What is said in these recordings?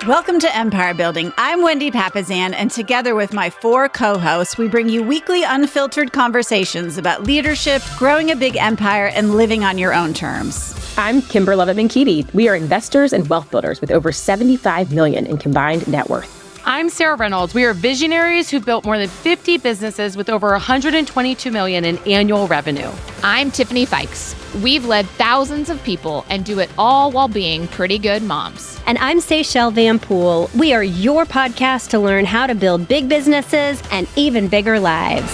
Welcome to Empire Building. I'm Wendy Papazan, and together with my 4 co-hosts, we bring you weekly unfiltered conversations about leadership, growing a big empire, and living on your own terms. I'm Kimber Levitt-Benkiti. We are investors and wealth builders with over $75 million in combined net worth. I'm Sarah Reynolds. We are visionaries who built more than 50 businesses with over $122 million in annual revenue. I'm Tiffany Fikes. We've led thousands of people and do it all while being pretty good moms. And I'm Seychelle Van Poole. We are your podcast to learn how to build big businesses and even bigger lives.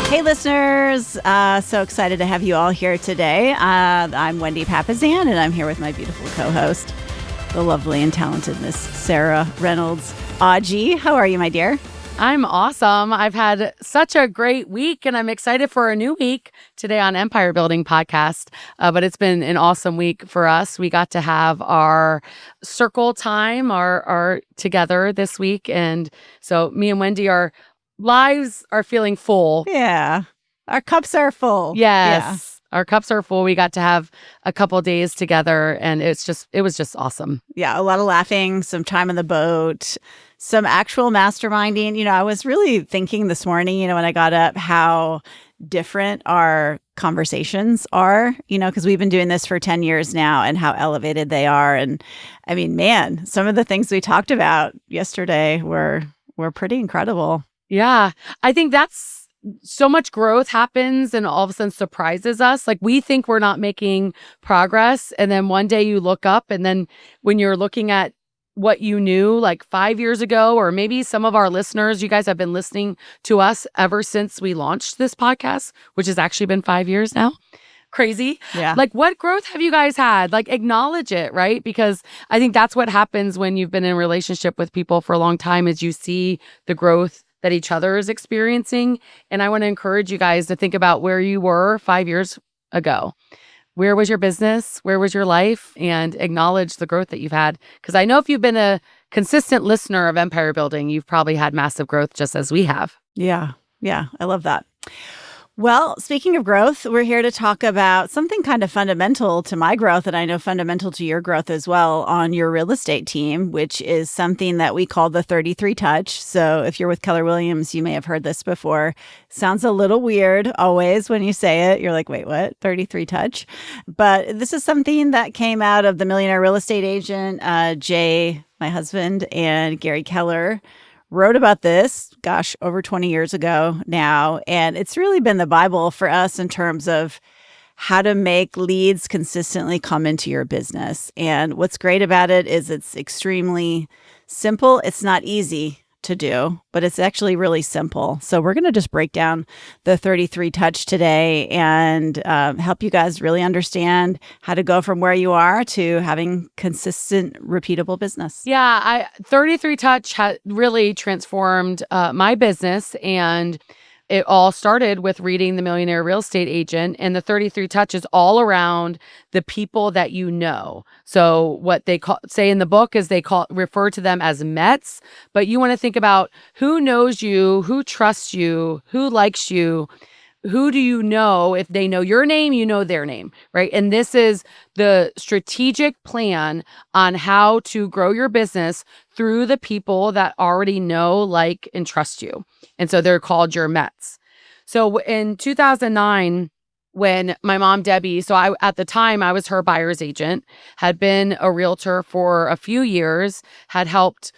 Hey, listeners. So excited to have you all here today. I'm Wendy Papazan, and I'm here with my beautiful co-host, the lovely and talented Miss Sarah Reynolds. Audgie, how are you, my dear? I'm awesome. I've had such a great week, and I'm excited for a new week today on Empire Building Podcast. But it's been an awesome week for us. We got to have our circle time, our together this week. And so me and Wendy, our lives are feeling full. Yeah. Our cups are full. Yes. Yeah. Our cups are full. We got to have a couple days together, and it was just awesome. Yeah, a lot of laughing, some time on the boat, some actual masterminding. You know, I was really thinking this morning, when I got up, how different our conversations are, because we've been doing this for 10 years now, and how elevated they are. And I mean, man, some of the things we talked about yesterday were pretty incredible. Yeah, I think that's so much growth happens and all of a sudden surprises us. Like, we think we're not making progress. And then one day you look up, and then when you're looking at what you knew like 5 years ago, or maybe some of our listeners, you guys have been listening to us ever since we launched this podcast, which has actually been 5 years now. Crazy. Yeah. Like, what growth have you guys had? Like, acknowledge it, right? Because I think that's what happens when you've been in a relationship with people for a long time, is you see the growth that each other is experiencing. And I want to encourage you guys to think about where you were 5 years ago. Where was your business? Where was your life? And acknowledge the growth that you've had. Because I know if you've been a consistent listener of Empire Building, you've probably had massive growth just as we have. Yeah. Yeah. I love that. Well, speaking of growth, we're here to talk about something kind of fundamental to my growth, and I know fundamental to your growth as well, on your real estate team, which is something that we call the 33 touch. So if you're with Keller Williams, you may have heard this before. Sounds a little weird always when you say it. You're like, wait, what? 33 touch? But this is something that came out of the Millionaire Real Estate Agent, Jay, my husband, and Gary Keller wrote about this, over 20 years ago now. And it's really been the Bible for us in terms of how to make leads consistently come into your business. And what's great about it is it's extremely simple. It's not easy to do, but it's actually really simple. So we're going to just break down the 33 touch today and help you guys really understand how to go from where you are to having consistent, repeatable business. Yeah, 33 touch really transformed my business, and it all started with reading The Millionaire Real Estate Agent, and the 33 touch is all around the people that you know. So what they say in the book is refer to them as Mets, but you want to think about who knows you, who trusts you, who likes you, who do you know? If they know your name, you know their name, right? And this is the strategic plan on how to grow your business through the people that already know, like, and trust you. And so they're called your Mets. So in 2009, when my mom, Debbie, at the time I was her buyer's agent, had been a realtor for a few years, had helped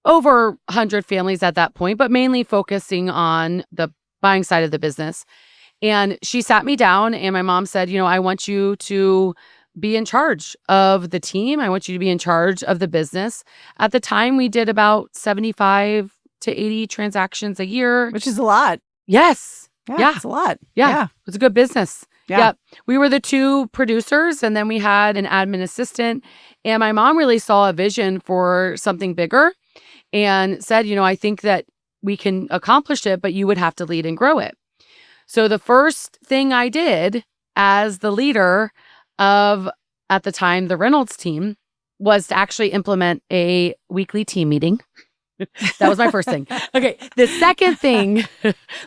over 100 families at that point, but mainly focusing on the buying side of the business. And she sat me down, and my mom said, I want you to be in charge of the team. I want you to be in charge of the business. At the time, we did about 75 to 80 transactions a year. Which is a lot. Yes. Yeah. It's a lot. Yeah. It was a good business. Yeah. Yep. We were the 2 producers, and then we had an admin assistant. And my mom really saw a vision for something bigger and said, I think that we can accomplish it, but you would have to lead and grow it. So the first thing I did as the leader of, at the time, the Reynolds team, was to actually implement a weekly team meeting. That was my first thing. Okay. The second thing,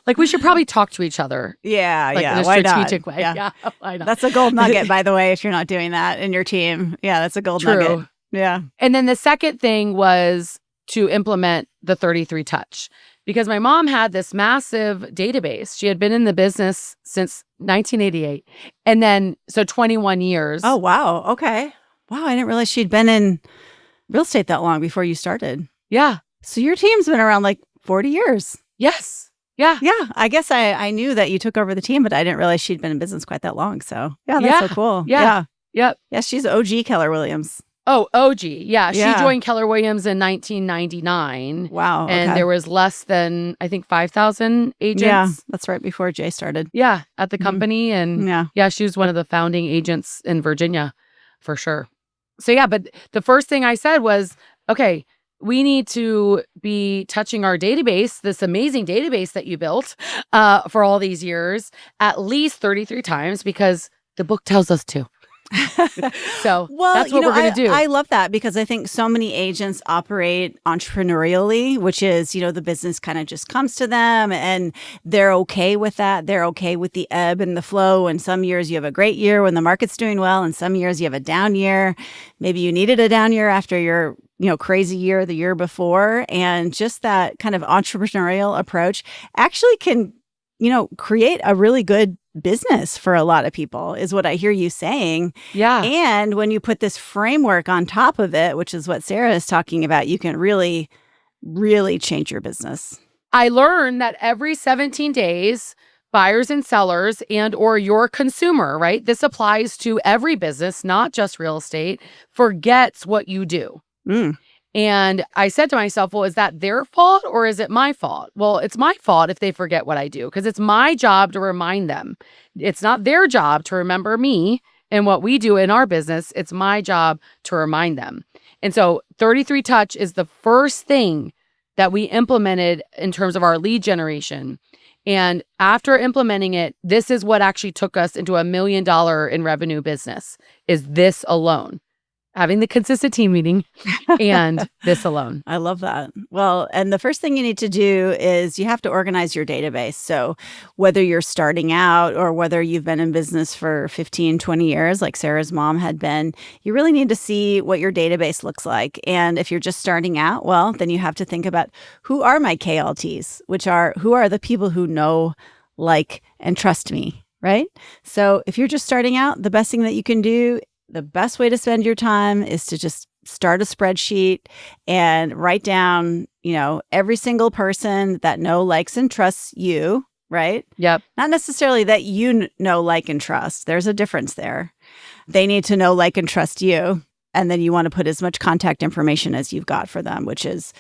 like we should probably talk to each other. Yeah, Like yeah. in a Why strategic not? way. Yeah. Why not? That's a gold nugget, by the way, if you're not doing that in your team. Yeah, that's a gold True. nugget. Yeah. And then the second thing was to implement the 33 touch because my mom had this massive database. She had been in the business since 1988. And then, so 21 years. Oh, wow. Okay. Wow. I didn't realize she'd been in real estate that long before you started. Yeah. So your team's been around like 40 years. Yes. Yeah. Yeah. I guess I knew that you took over the team, but I didn't realize she'd been in business quite that long. So yeah, that's so cool. Yeah. Yep. Yeah. She's OG Keller Williams. Oh, OG. Yeah. Yeah. She joined Keller Williams in 1999. Wow. And okay. there was less than, I think, 5,000 agents. Yeah. That's right before Jay started. Yeah. At the company. And Yeah. she was one of the founding agents in Virginia for sure. So yeah, but the first thing I said was, okay, we need to be touching our database, this amazing database that you built for all these years, at least 33 times because the book tells us to. So that's what we're going to do. I love that because I think so many agents operate entrepreneurially, which is, the business kind of just comes to them and they're okay with that. They're okay with the ebb and the flow. And some years you have a great year when the market's doing well. And some years you have a down year. Maybe you needed a down year after your crazy year the year before. And just that kind of entrepreneurial approach actually can, create a really good business for a lot of people is what I hear you saying. Yeah. And when you put this framework on top of it, which is what Sarah is talking about, you can really, really change your business. I learned that every 17 days, buyers and sellers and or your consumer, right? This applies to every business, not just real estate, forgets what you do. And I said to myself, well, is that their fault or is it my fault? Well, it's my fault if they forget what I do because it's my job to remind them. It's not their job to remember me and what we do in our business. It's my job to remind them. And so 33 Touch is the first thing that we implemented in terms of our lead generation. And after implementing it, this is what actually took us into $1 million in revenue business, is this alone. Having the consistent team meeting and this alone. I love that. Well, and the first thing you need to do is you have to organize your database. So whether you're starting out or whether you've been in business for 15, 20 years, like Sarah's mom had been, you really need to see what your database looks like. And if you're just starting out, well, then you have to think about who are my KLTs, who are the people who know, like, and trust me, right? So if you're just starting out, the best thing that you can do, the best way to spend your time is to just start a spreadsheet and write down, every single person that likes, and trusts you, right? Yep. Not necessarily that you know, like, and trust. There's a difference there. They need to know, like, and trust you. And then you want to put as much contact information as you've got for them, which is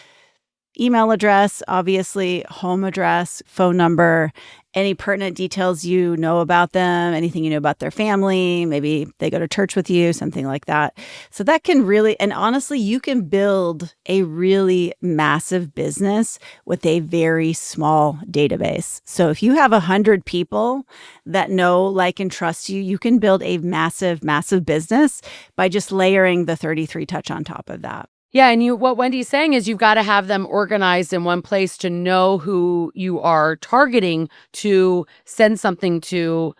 email address, obviously, home address, phone number, any pertinent details you know about them, anything you know about their family, maybe they go to church with you, something like that. So that can really, and honestly, you can build a really massive business with a very small database. So if you have 100 people that know, like, and trust you, you can build a massive, massive business by just layering the 33 Touch on top of that. Yeah, and what Wendy's saying is you've got to have them organized in one place to know who you are targeting to send something to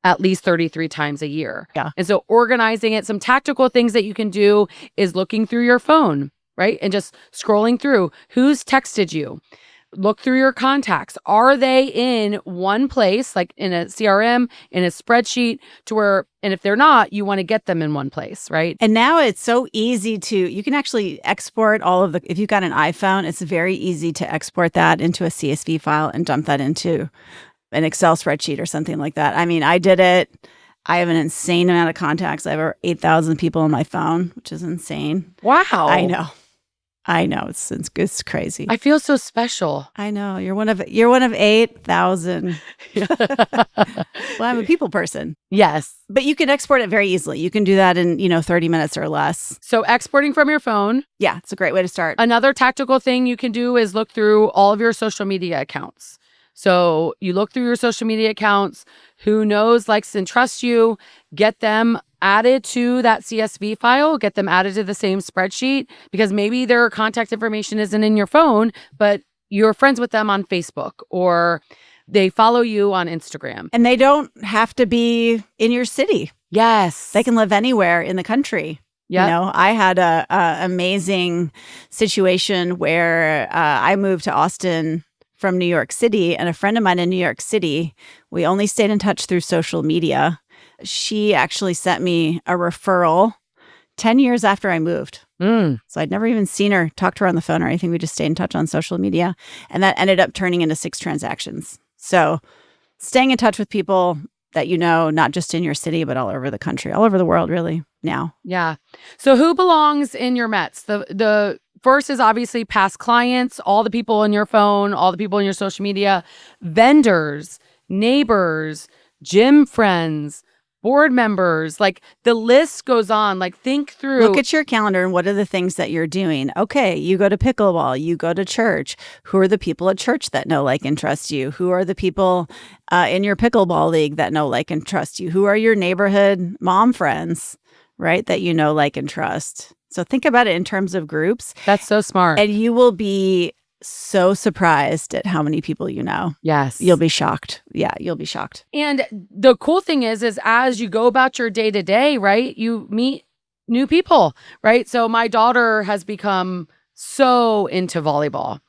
at least 33 times a year. Yeah. And so organizing it, some tactical things that you can do is looking through your phone, right? And just scrolling through who's texted you. Look through your contacts. Are they in one place, like in a CRM, in a spreadsheet, and if they're not, you want to get them in one place, right? And now it's so easy you can actually export if you've got an iPhone, it's very easy to export that into a CSV file and dump that into an Excel spreadsheet or something like that. I mean, I did it. I have an insane amount of contacts. I have over 8,000 people on my phone, which is insane. Wow. I know it's crazy. I feel so special. I know you're one of 8,000. Well, I'm a people person. Yes, but you can export it very easily. You can do that in 30 minutes or less. So exporting from your phone. Yeah, it's a great way to start. Another tactical thing you can do is look through all of your social media accounts. So you look through your social media accounts, who knows, likes, and trusts you, get them added to that CSV file, get them added to the same spreadsheet, because maybe their contact information isn't in your phone, but you're friends with them on Facebook or they follow you on Instagram. And they don't have to be in your city. Yes. They can live anywhere in the country. Yep. You know, I had a amazing situation where I moved to Austin from New York City, and a friend of mine in New York City, we only stayed in touch through social media. She actually sent me a referral 10 years after I moved. So I'd never even seen her, talked to her on the phone or anything. We just stayed in touch on social media. And that ended up turning into 6 transactions. So staying in touch with people that you know, not just in your city, but all over the country, all over the world, really, now. Yeah. So who belongs in your Mets? The first is obviously past clients, all the people in your phone, all the people in your social media, vendors, neighbors, gym friends, board members, like the list goes on. Like think through. Look at your calendar and what are the things that you're doing. Okay, you go to pickleball, you go to church. Who are the people at church that know, like, and trust you? Who are the people in your pickleball league that know, like, and trust you? Who are your neighborhood mom friends, right, that you know, like, and trust? So think about it in terms of groups. That's so smart. And you will be so surprised at how many people you know. Yes. You'll be shocked. Yeah, you'll be shocked. And the cool thing is as you go about your day to day, right, you meet new people, right? So my daughter has become so into volleyball.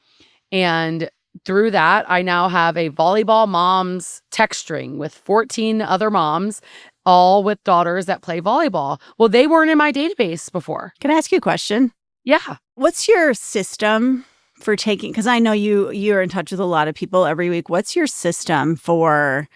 And through that, I now have a volleyball moms text string with 14 other moms, all with daughters that play volleyball. Well, they weren't in my database before. Can I ask you a question? Yeah. What's your system for taking, because I know you're in touch with a lot of people every week. What's your system for,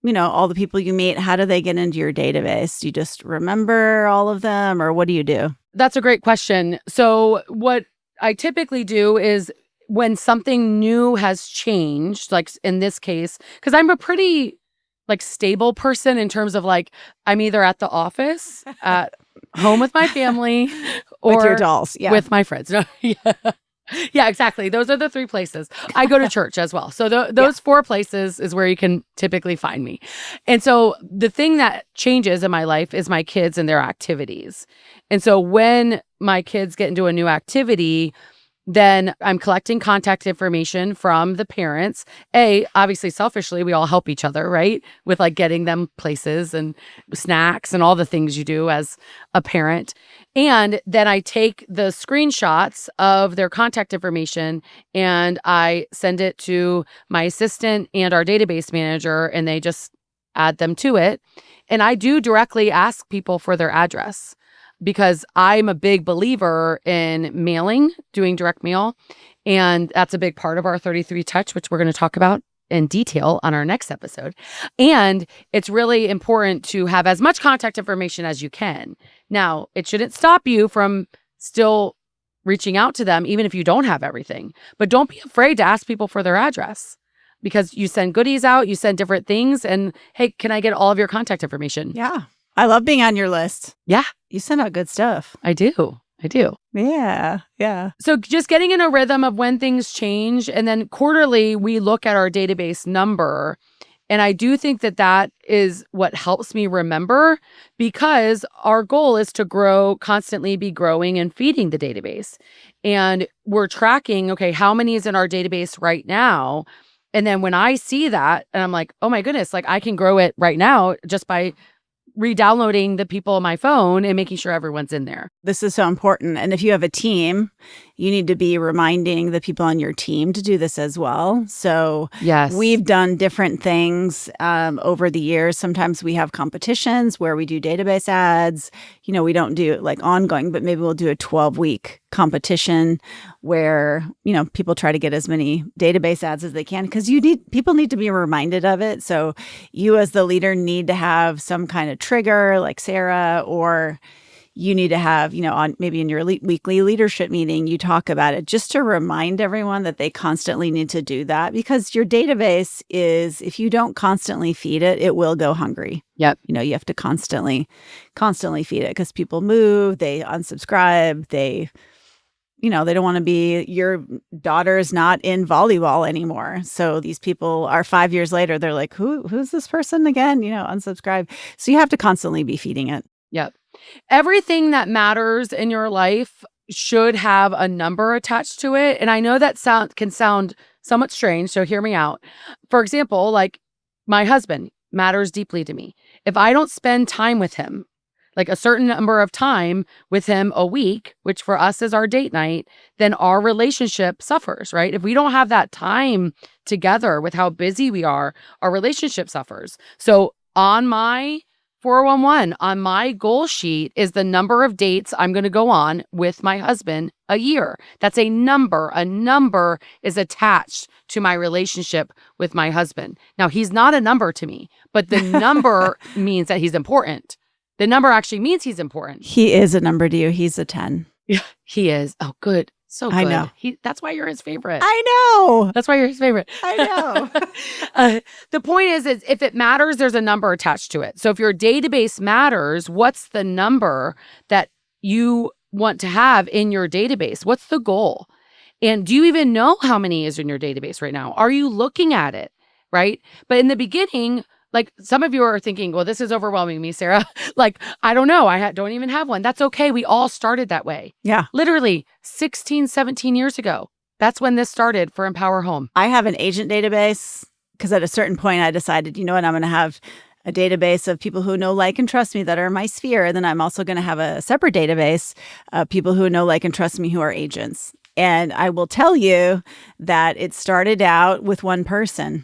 you know, all the people you meet? How do they get into your database? Do you just remember all of them, or what do you do? That's a great question. So what I typically do is when something new has changed, like in this case, because I'm a pretty like stable person in terms of like I'm either at the office, at home with my family, or with your dolls, yeah, with my friends. No, yeah. Yeah, exactly. Those are the 3 places. I go to church as well. So those 4 places is where you can typically find me. And so the thing that changes in my life is my kids and their activities. And so when my kids get into a new activity, then I'm collecting contact information from the parents. Obviously, selfishly, we all help each other, right? With like getting them places and snacks and all the things you do as a parent. And then I take the screenshots of their contact information and I send it to my assistant and our database manager, and they just add them to it. And I do directly ask people for their address, because I'm a big believer in mailing, doing direct mail. And that's a big part of our 33 Touch, which we're going to talk about in detail on our next episode. And it's really important to have as much contact information as you can. Now, it shouldn't stop you from still reaching out to them, even if you don't have everything. But don't be afraid to ask people for their address, because you send goodies out, you send different things, and hey, can I get all of your contact information? Yeah. I love being on your list. Yeah. You send out good stuff. I do. Yeah. Yeah. So just getting in a rhythm of when things change. And then quarterly, we look at our database number. And I do think that that is what helps me remember, because our goal is to grow, constantly be growing and feeding the database. And we're tracking, okay, how many is in our database right now? And then when I see that, and I'm like, oh my goodness, like I can grow it right now just by re-downloading the people on my phone and making sure everyone's in there. This is so important. And if you have a team, you need to be reminding the people on your team to do this as well. So yes, we've done different things over the years. Sometimes we have competitions where we do database ads. You know, we don't do it like ongoing, but maybe we'll do a 12-week competition where, you know, people try to get as many database ads as they can, because people need to be reminded of it. So you as the leader need to have some kind of trigger like Sarah, or you need to have, you know, on maybe in your weekly leadership meeting, you talk about it just to remind everyone that they constantly need to do that, because your database is, if you don't constantly feed it, it will go hungry. Yep. You know, you have to constantly feed it, because people move, they unsubscribe, they don't want to be, your daughter's not in volleyball anymore. So these people are 5 years later, they're like, who's this person again? You know, unsubscribe. So you have to constantly be feeding it. Yep. Everything that matters in your life should have a number attached to it. And I know that can sound somewhat strange, so hear me out. For example, like my husband matters deeply to me. If I don't spend time with him, like a certain number of time with him a week, which for us is our date night, then our relationship suffers, right? If we don't have that time together with how busy we are, our relationship suffers. So on my 411, on my goal sheet is the number of dates I'm going to go on with my husband a year. That's a number. A number is attached to my relationship with my husband. Now, he's not a number to me, but the number means that he's important. The number actually means he's important. He is a number to you. He's a 10. Yeah, he is. Oh, good. So good. I know. That's why you're his favorite. I know. That's why you're his favorite. I know. The point is if it matters, there's a number attached to it. So if your database matters, what's the number that you want to have in your database? What's the goal? And do you even know how many is in your database right now? Are you looking at it? Right? But in the beginning, like some of you are thinking, well, this is overwhelming me, Sarah. Like, I don't know. I don't even have one. That's okay. We all started that way. Yeah. Literally 16, 17 years ago. That's when this started for Empower Home. I have an agent database because at a certain point I decided, you know what, I'm going to have a database of people who know, like, and trust me that are in my sphere. And then I'm also going to have a separate database of people who know, like, and trust me who are agents. And I will tell you that it started out with one person.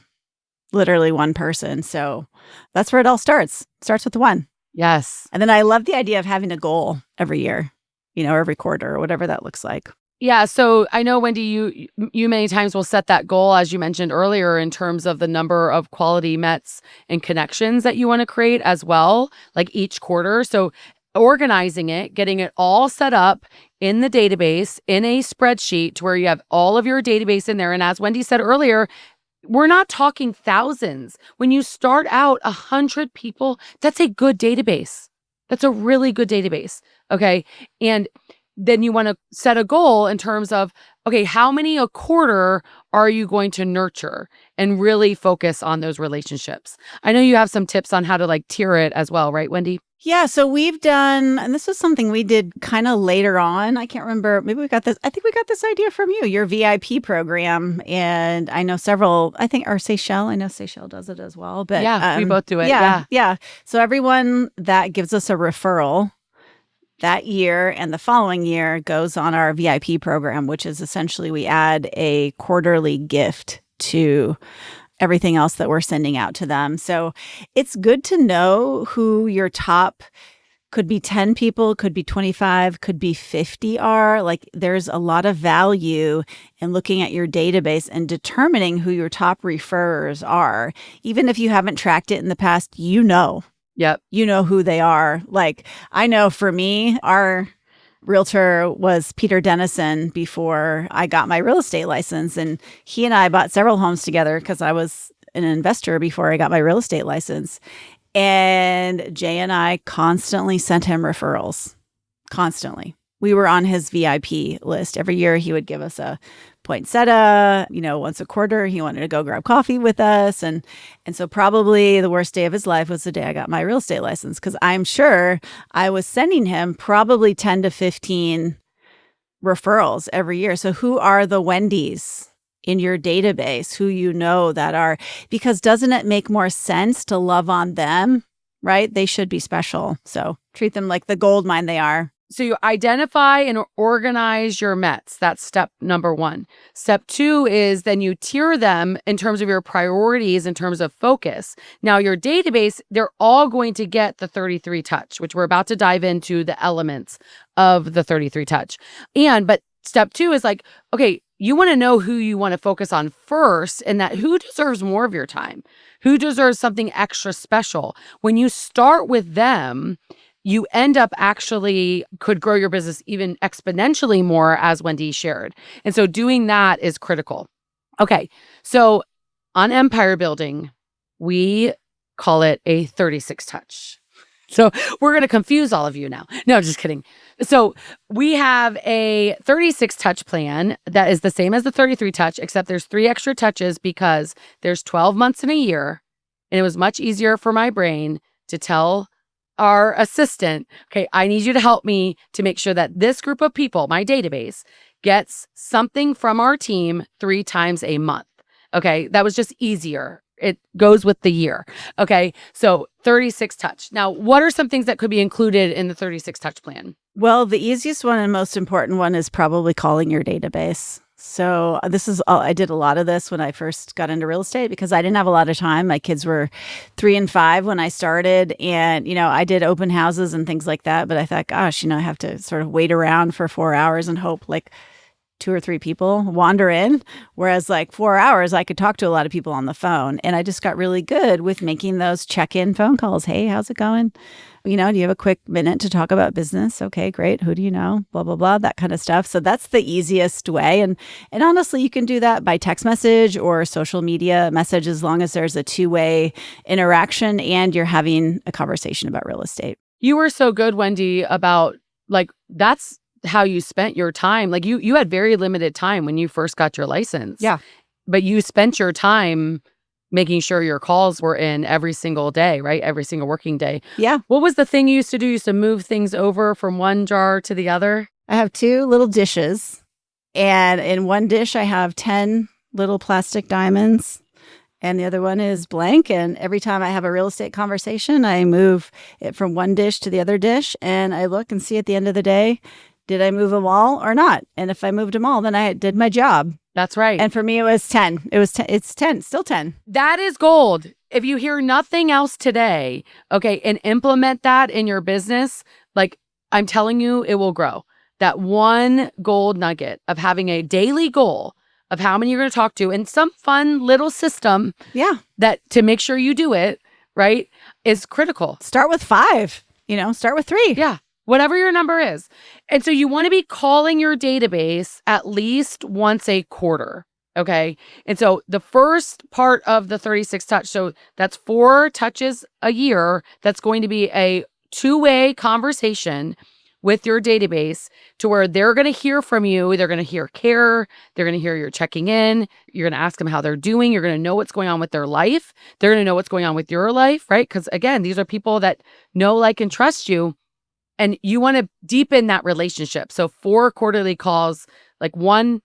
Literally one person. So that's where it all starts. Starts with one. Yes. And then I love the idea of having a goal every year, or every quarter or whatever that looks like. Yeah. So I know, Wendy, you many times will set that goal, as you mentioned earlier, in terms of the number of quality Mets and connections that you want to create as well, like each quarter. So organizing it, getting it all set up in the database, in a spreadsheet to where you have all of your database in there. And as Wendy said earlier, we're not talking thousands. When you start out 100 people, that's a good database. That's a really good database. Okay. And then you want to set a goal in terms of, okay, how many a quarter are you going to nurture and really focus on those relationships? I know you have some tips on how to like tier it as well, right, Wendy? Yeah, so we've done, and this was something we did kind of later on. I can't remember. Maybe we got this. I think we got this idea from you, your VIP program. And I know several, I know Seychelles does it as well. But yeah, we both do it. Yeah. So everyone that gives us a referral that year and the following year goes on our VIP program, which is essentially we add a quarterly gift to everything else that we're sending out to them. So it's good to know who your top could be 10 people, could be 25, could be 50 are. Like there's a lot of value in looking at your database and determining who your top referrers are. Even if you haven't tracked it in the past, Yep. You know who they are. Like I know for me, our realtor was Peter Dennison before I got my real estate license. And he and I bought several homes together because I was an investor before I got my real estate license. And Jay and I constantly sent him referrals. Constantly. We were on his VIP list. Every year he would give us a poinsettia, once a quarter. He wanted to go grab coffee with us. And so probably the worst day of his life was the day I got my real estate license, because I'm sure I was sending him probably 10 to 15 referrals every year. So who are the Wendy's in your database who that are, because doesn't it make more sense to love on them, right? They should be special. So treat them like the gold mine they are. So you identify and organize your Mets. That's step number 1. Step 2 is then you tier them in terms of your priorities, in terms of focus. Now, your database, they're all going to get the 33 touch, which we're about to dive into the elements of the 33 touch. But step 2 is like, okay, you want to know who you want to focus on first, and that who deserves more of your time, who deserves something extra special. When you start with them, you end up actually could grow your business even exponentially more, as Wendy shared. And so doing that is critical. Okay, so on empire building, we call it a 36 touch. So we're going to confuse all of you now. No, just kidding. So we have a 36 touch plan that is the same as the 33 touch, except there's 3 extra touches because there's 12 months in a year. And it was much easier for my brain to tell our assistant, okay, I need you to help me to make sure that this group of people, my database, gets something from our team 3 times a month. Okay, that was just easier. It goes with the year. Okay, so 36 touch. Now, what are some things that could be included in the 36 touch plan? Well, the easiest one and most important one is probably calling your database. So I did a lot of this when I first got into real estate because I didn't have a lot of time. My kids were 3 and 5 when I started, and I did open houses and things like that. But I thought, gosh, I have to sort of wait around for 4 hours and hope like 2 or 3 people wander in. Whereas like 4 hours, I could talk to a lot of people on the phone, and I just got really good with making those check-in phone calls. Hey, how's it going? Do you have a quick minute to talk about business? Okay, great. Who do you know? Blah, blah, blah, that kind of stuff. So that's the easiest way. And honestly, you can do that by text message or social media message as long as there's a two-way interaction and you're having a conversation about real estate. You were so good, Wendy, about like, that's how you spent your time. Like you had very limited time when you first got your license. Yeah. But you spent your time making sure your calls were in every single day, right? Every single working day. Yeah. What was the thing you used to do? You used to move things over from one jar to the other? I have 2 little dishes, and in one dish I have 10 little plastic diamonds, and the other one is blank. And every time I have a real estate conversation, I move it from one dish to the other dish, and I look and see at the end of the day, did I move them all or not? And if I moved them all, then I did my job. That's right. And for me, it was 10. It was 10. It's 10, still 10. That is gold. If you hear nothing else today, okay, and implement that in your business, like I'm telling you, it will grow. That one gold nugget of having a daily goal of how many you're going to talk to and some fun little system that to make sure you do it, right, is critical. Start with 5, start with 3. Yeah. Whatever your number is. And so you want to be calling your database at least once a quarter. Okay. And so the first part of the 36 touch, so that's 4 touches a year. That's going to be a 2-way conversation with your database to where they're going to hear from you. They're going to hear care. They're going to hear you're checking in. You're going to ask them how they're doing. You're going to know what's going on with their life. They're going to know what's going on with your life, right? Because again, these are people that know, like, and trust you. And you want to deepen that relationship. So 4 quarterly calls, like 1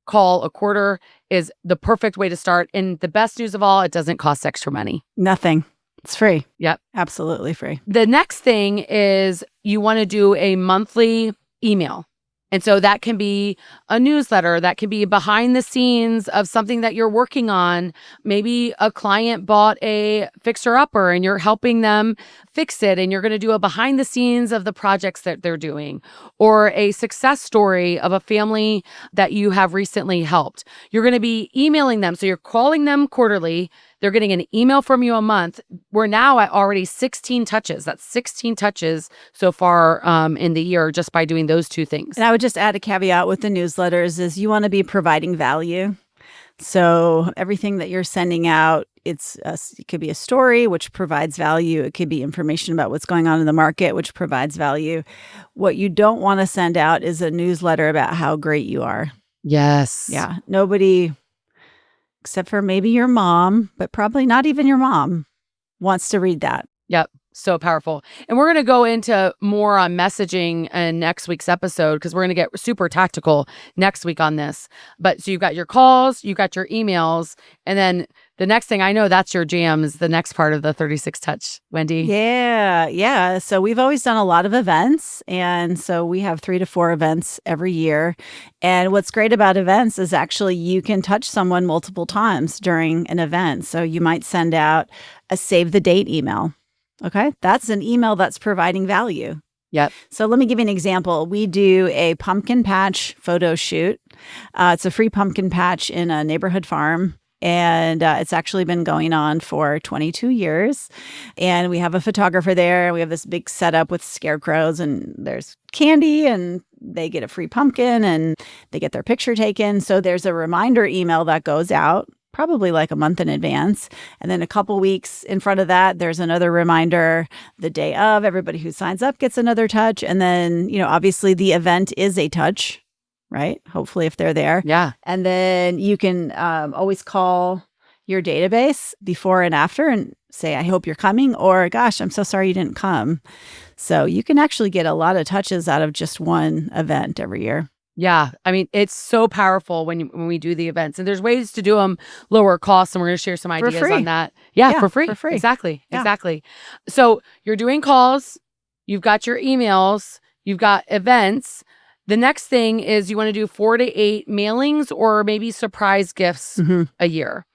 call a quarter is the perfect way to start. And the best news of all, it doesn't cost extra money. Nothing. It's free. Yep. Absolutely free. The next thing is you want to do a monthly email. And so that can be a newsletter, that can be behind the scenes of something that you're working on. Maybe a client bought a fixer-upper and you're helping them fix it, and you're going to do a behind the scenes of the projects that they're doing, or a success story of a family that you have recently helped. You're going to be emailing them. So you're calling them quarterly. They're getting an email from you a month. We're now at already 16 touches. That's 16 touches so far in the year just by doing those 2 things. And I would just add a caveat with the newsletters is you want to be providing value. So everything that you're sending out, it could be a story, which provides value. It could be information about what's going on in the market, which provides value. What you don't want to send out is a newsletter about how great you are. Yes. Yeah. Nobody, except for maybe your mom, but probably not even your mom, wants to read that. Yep. So powerful. And we're going to go into more on messaging in next week's episode because we're going to get super tactical next week on this. But so you've got your calls, you've got your emails, and then the next thing I know, that's your jam is the next part of the 36 touch, Wendy. Yeah. Yeah. So we've always done a lot of events. And so we have 3 to 4 events every year. And what's great about events is actually you can touch someone multiple times during an event. So you might send out a save the date email. Okay. That's an email that's providing value. Yep. So let me give you an example. We do a pumpkin patch photo shoot. It's a free pumpkin patch in a neighborhood farm. And it's actually been going on for 22 years. And we have a photographer there. We have this big setup with scarecrows, and there's candy, and they get a free pumpkin, and they get their picture taken. So there's a reminder email that goes out probably like a month in advance. And then a couple weeks in front of that, there's another reminder the day of. Everybody who signs up gets another touch. And then, obviously the event is a touch, right? Hopefully if they're there. Yeah. And then you can always call your database before and after and say, I hope you're coming, or gosh, I'm so sorry you didn't come. So you can actually get a lot of touches out of just one event every year. Yeah. I mean, it's so powerful when we do the events, and there's ways to do them lower cost. And we're going to share some ideas free. on that. Yeah, Yeah, for free. for free. Exactly. Yeah. Exactly. So you're doing calls, you've got your emails, you've got events. The next thing is you want to do 4 to 8 mailings or maybe surprise gifts a year.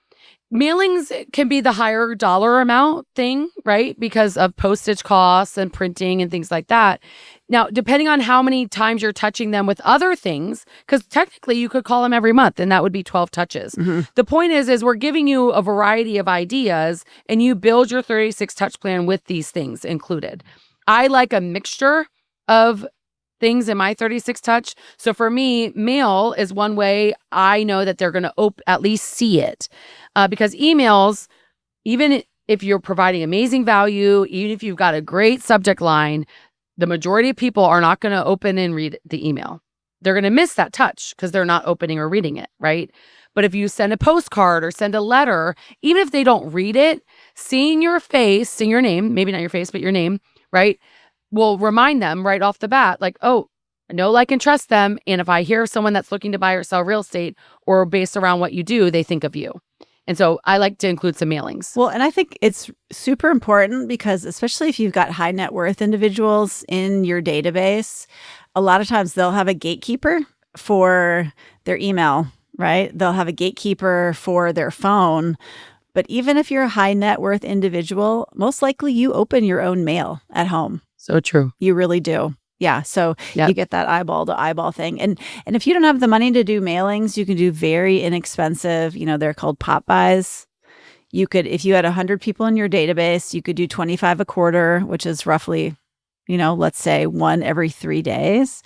Mailings can be the higher dollar amount thing, right? Because of postage costs and printing and things like that. Now, depending on how many times you're touching them with other things, because technically you could call them every month and that would be 12 touches. The point is we're giving you a variety of ideas and you build your 36 touch plan with these things included. I like a mixture of things in my 36 touch. So for me, mail is one way I know that they're going to at least see it. Because emails, even if you're providing amazing value, even if you've got a great subject line, the majority of people are not going to open and read the email. They're going to miss that touch because they're not opening or reading it, right? But if you send a postcard or send a letter, even if they don't read it, seeing your face, seeing your name, maybe not your face, but your name, right, will remind them right off the bat, like, oh, I know, like, and trust them. And if I hear of someone that's looking to buy or sell real estate or based around what you do, they think of you. And so I like to include some mailings. Well, and I think it's super important because especially if you've got high net worth individuals in your database, a lot of times they'll have a gatekeeper for their email, right? They'll have a gatekeeper for their phone. But even if you're a high net worth individual, most likely you open your own mail at home. So true. You really do. Yeah. So you get that eyeball to eyeball thing. And if you don't have the money to do mailings, you can do very inexpensive, they're called pop buys. You could, if you had 100 people in your database, you could do 25 a quarter, which is roughly, let's say one every 3 days.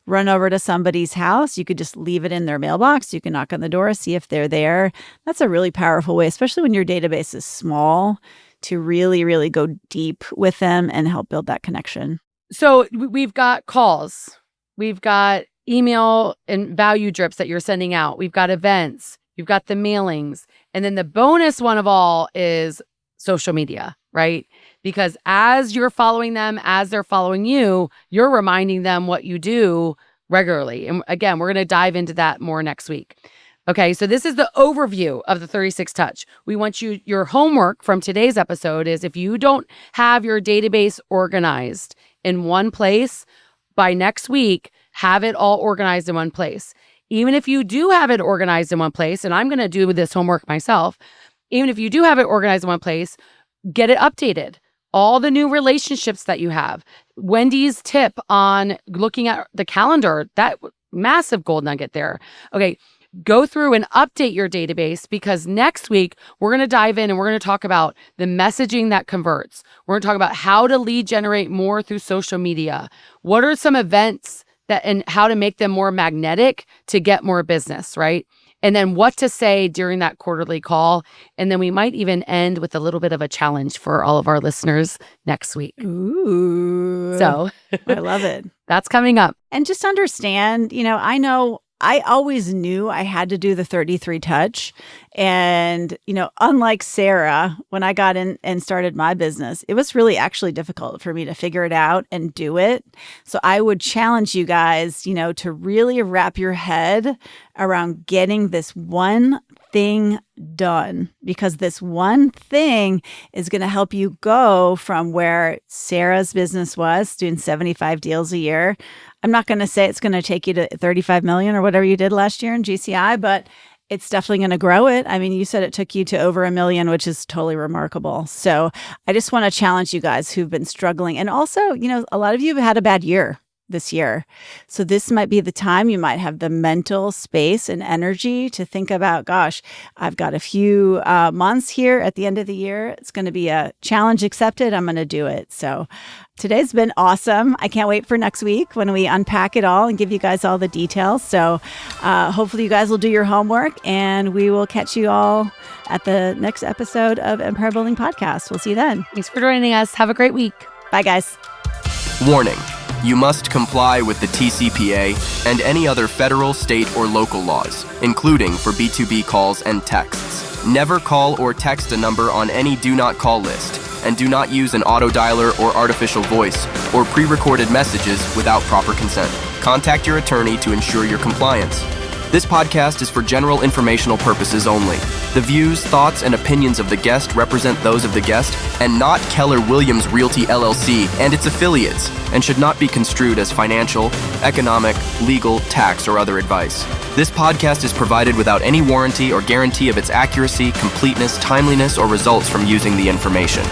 Run over to somebody's house. You could just leave it in their mailbox. You can knock on the door, see if they're there. That's a really powerful way, especially when your database is small, to really, really go deep with them and help build that connection. So we've got calls, we've got email and value drips that you're sending out. We've got events, you've got the mailings. And then the bonus one of all is social media, right? Because as you're following them, as they're following you, you're reminding them what you do regularly. And again, we're going to dive into that more next week. Okay, so this is the overview of the 36 touch. We want your homework from today's episode is if you don't have your database organized in one place, by next week, have it all organized in one place. Even if you do have it organized in one place, and I'm going to do this homework myself, even if you do have it organized in one place, get it updated. All the new relationships that you have. Wendy's tip on looking at the calendar, that massive gold nugget there. Okay, go through and update your database because next week we're going to dive in and we're going to talk about the messaging that converts. We're going to talk about how to lead generate more through social media. What are some events and how to make them more magnetic to get more business, right? And then what to say during that quarterly call. And then we might even end with a little bit of a challenge for all of our listeners next week. Ooh. So I love it. That's coming up. And just understand, I know I always knew I had to do the 33 touch. And, unlike Sarah, when I got in and started my business, it was really actually difficult for me to figure it out and do it. So I would challenge you guys, to really wrap your head around getting this one thing done, because this one thing is going to help you go from where Sarah's business was doing 75 deals a year. I'm not going to say it's going to take you to 35 million or whatever you did last year in GCI, but it's definitely going to grow it. I mean, you said it took you to over $1 million, which is totally remarkable. So I just want to challenge you guys who've been struggling. And also, a lot of you have had a bad year this year. So this might be the time you might have the mental space and energy to think about, gosh, I've got a few months here at the end of the year. It's going to be a challenge accepted. I'm going to do it. So today's been awesome. I can't wait for next week when we unpack it all and give you guys all the details. So hopefully you guys will do your homework and we will catch you all at the next episode of Empire Building Podcast. We'll see you then. Thanks for joining us. Have a great week. Bye, guys. Warning. You must comply with the TCPA and any other federal, state, or local laws, including for B2B calls and texts. Never call or text a number on any do not call list, and do not use an auto dialer or artificial voice or pre-recorded messages without proper consent. Contact your attorney to ensure your compliance. This podcast is for general informational purposes only. The views, thoughts, and opinions of the guest represent those of the guest and not Keller Williams Realty LLC and its affiliates, and should not be construed as financial, economic, legal, tax, or other advice. This podcast is provided without any warranty or guarantee of its accuracy, completeness, timeliness, or results from using the information.